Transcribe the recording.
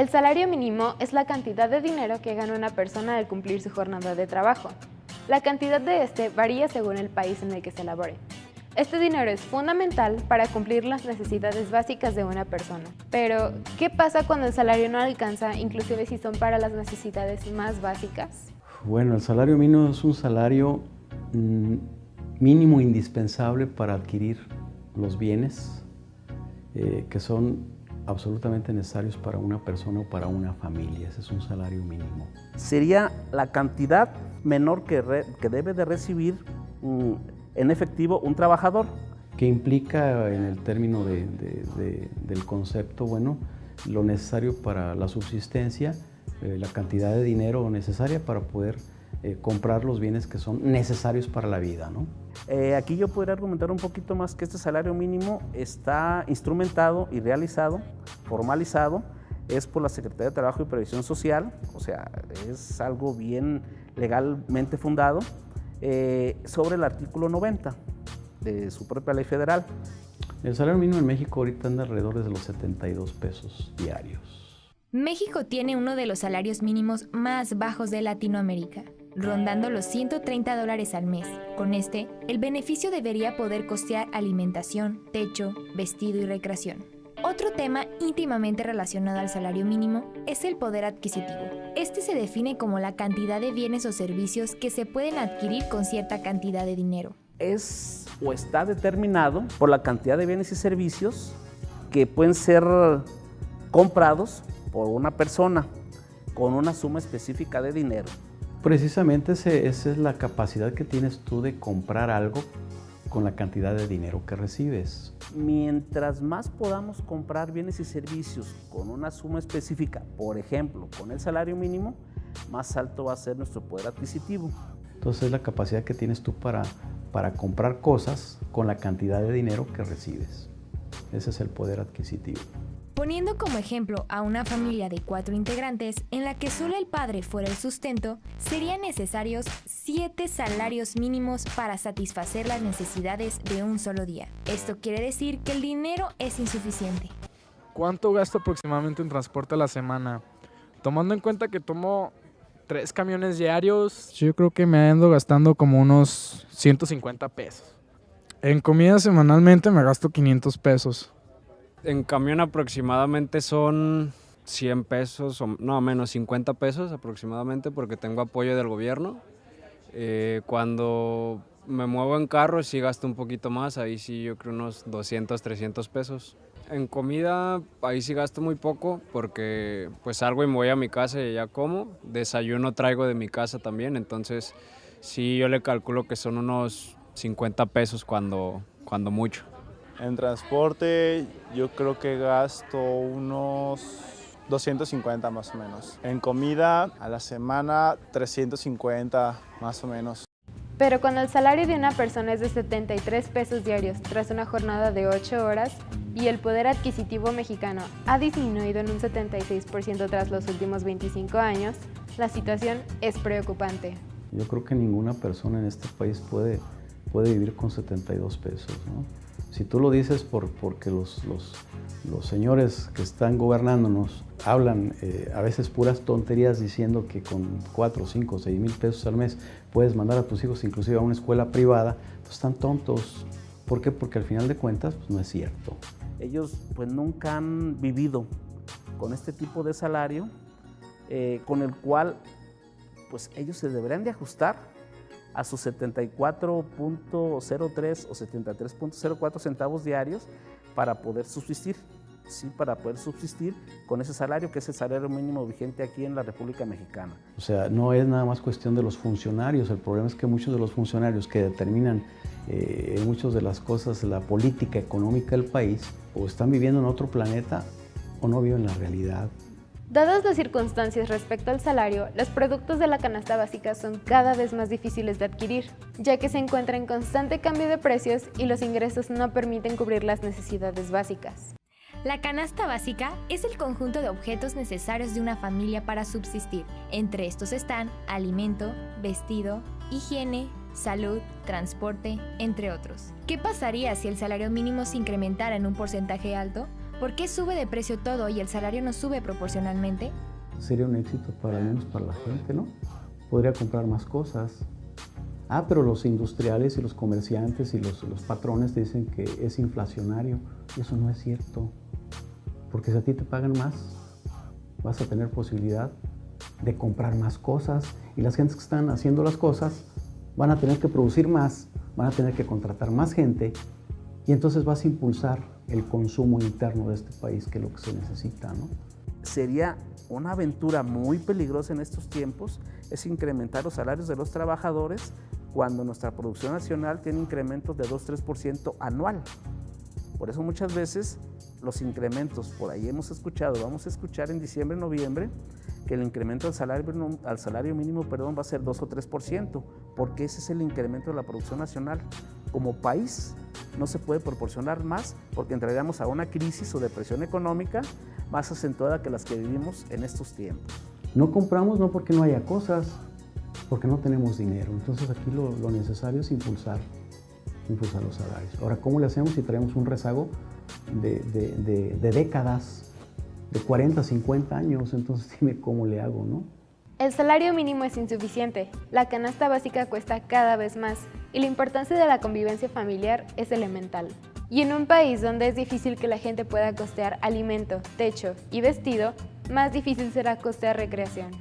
El salario mínimo es la cantidad de dinero que gana una persona al cumplir su jornada de trabajo. La cantidad de este varía según el país en el que se elabore. Este dinero es fundamental para cumplir las necesidades básicas de una persona. Pero, ¿qué pasa cuando el salario no alcanza, inclusive si son para las necesidades más básicas? Bueno, el salario mínimo es un salario mínimo indispensable para adquirir los bienes que son absolutamente necesarios para una persona o para una familia. Ese es un salario mínimo. Sería la cantidad menor que debe de recibir en efectivo un trabajador. Que implica en el término del concepto, bueno, lo necesario para la subsistencia, la cantidad de dinero necesaria para poder comprar los bienes que son necesarios para la vida, ¿no? Aquí yo podría argumentar un poquito más que este salario mínimo está instrumentado y realizado, formalizado, es por la Secretaría de Trabajo y Previsión Social, o sea, es algo bien legalmente fundado, sobre el artículo 90 de su propia ley federal. El salario mínimo en México ahorita anda alrededor de los 72 pesos diarios. México tiene uno de los salarios mínimos más bajos de Latinoamérica, rondando los $130 al mes. Con este, el beneficio debería poder costear alimentación, techo, vestido y recreación. Otro tema íntimamente relacionado al salario mínimo es el poder adquisitivo. Este se define como la cantidad de bienes o servicios que se pueden adquirir con cierta cantidad de dinero. Es o está determinado por la cantidad de bienes y servicios que pueden ser comprados por una persona con una suma específica de dinero. Precisamente esa es la capacidad que tienes tú de comprar algo con la cantidad de dinero que recibes. Mientras más podamos comprar bienes y servicios con una suma específica, por ejemplo, con el salario mínimo, más alto va a ser nuestro poder adquisitivo. Entonces es la capacidad que tienes tú para comprar cosas con la cantidad de dinero que recibes. Ese es el poder adquisitivo. Poniendo como ejemplo a una familia de 4 integrantes en la que solo el padre fuera el sustento, serían necesarios 7 salarios mínimos para satisfacer las necesidades de un solo día. Esto quiere decir que el dinero es insuficiente. ¿Cuánto gasto aproximadamente en transporte a la semana? Tomando en cuenta que tomo 3 camiones diarios, yo creo que me ando gastando como unos 150 pesos. En comida semanalmente me gasto 500 pesos. En camión aproximadamente son 100 pesos, o no menos 50 pesos aproximadamente, porque tengo apoyo del gobierno. Cuando me muevo en carro sí gasto un poquito más, ahí sí yo creo unos 200, 300 pesos. En comida ahí sí gasto muy poco porque pues salgo y me voy a mi casa y ya como. Desayuno traigo de mi casa también, entonces sí yo le calculo que son unos 50 pesos cuando mucho. En transporte yo creo que gasto unos 250 más o menos. En comida a la semana 350 más o menos. Pero cuando el salario de una persona es de 73 pesos diarios tras una jornada de 8 horas y el poder adquisitivo mexicano ha disminuido en un 76% tras los últimos 25 años, la situación es preocupante. Yo creo que ninguna persona en este país puede vivir con 72 pesos, ¿no? Si tú lo dices porque los señores que están gobernándonos hablan a veces puras tonterías diciendo que con 4, 5, 6 mil pesos al mes puedes mandar a tus hijos inclusive a una escuela privada, pues están tontos. ¿Por qué? Porque al final de cuentas pues no es cierto. Ellos pues nunca han vivido con este tipo de salario con el cual pues ellos se deberían de ajustar a sus 74.03 o 73.04 centavos diarios para poder subsistir, sí, para poder subsistir con ese salario que es el salario mínimo vigente aquí en la República Mexicana. O sea, no es nada más cuestión de los funcionarios, el problema es que muchos de los funcionarios que determinan muchas de las cosas, la política económica del país, o están viviendo en otro planeta o no viven la realidad. Dadas las circunstancias respecto al salario, los productos de la canasta básica son cada vez más difíciles de adquirir, ya que se encuentra en constante cambio de precios y los ingresos no permiten cubrir las necesidades básicas. La canasta básica es el conjunto de objetos necesarios de una familia para subsistir. Entre estos están alimento, vestido, higiene, salud, transporte, entre otros. ¿Qué pasaría si el salario mínimo se incrementara en un porcentaje alto? ¿Por qué sube de precio todo y el salario no sube proporcionalmente? Sería un éxito para al menos para la gente, ¿no? Podría comprar más cosas. Pero los industriales y los comerciantes y los patrones te dicen que es inflacionario. Y eso no es cierto. Porque si a ti te pagan más, vas a tener posibilidad de comprar más cosas. Y las gentes que están haciendo las cosas van a tener que producir más, van a tener que contratar más gente. Y entonces vas a impulsar el consumo interno de este país, que es lo que se necesita, ¿no? Sería una aventura muy peligrosa en estos tiempos, es incrementar los salarios de los trabajadores cuando nuestra producción nacional tiene incrementos de 2-3% anual. Por eso muchas veces los incrementos, por ahí hemos escuchado, vamos a escuchar en diciembre, noviembre, que el incremento al salario mínimo va a ser 2 o 3%, porque ese es el incremento de la producción nacional. Como país no se puede proporcionar más porque entraríamos a una crisis o depresión económica más acentuada que las que vivimos en estos tiempos. No compramos no porque no haya cosas, porque no tenemos dinero. Entonces aquí lo necesario es impulsar los salarios. Ahora, ¿cómo le hacemos si traemos un rezago de décadas, de 40, 50 años? Entonces dime cómo le hago, ¿no? El salario mínimo es insuficiente, la canasta básica cuesta cada vez más y la importancia de la convivencia familiar es elemental. Y en un país donde es difícil que la gente pueda costear alimento, techo y vestido, más difícil será costear recreación.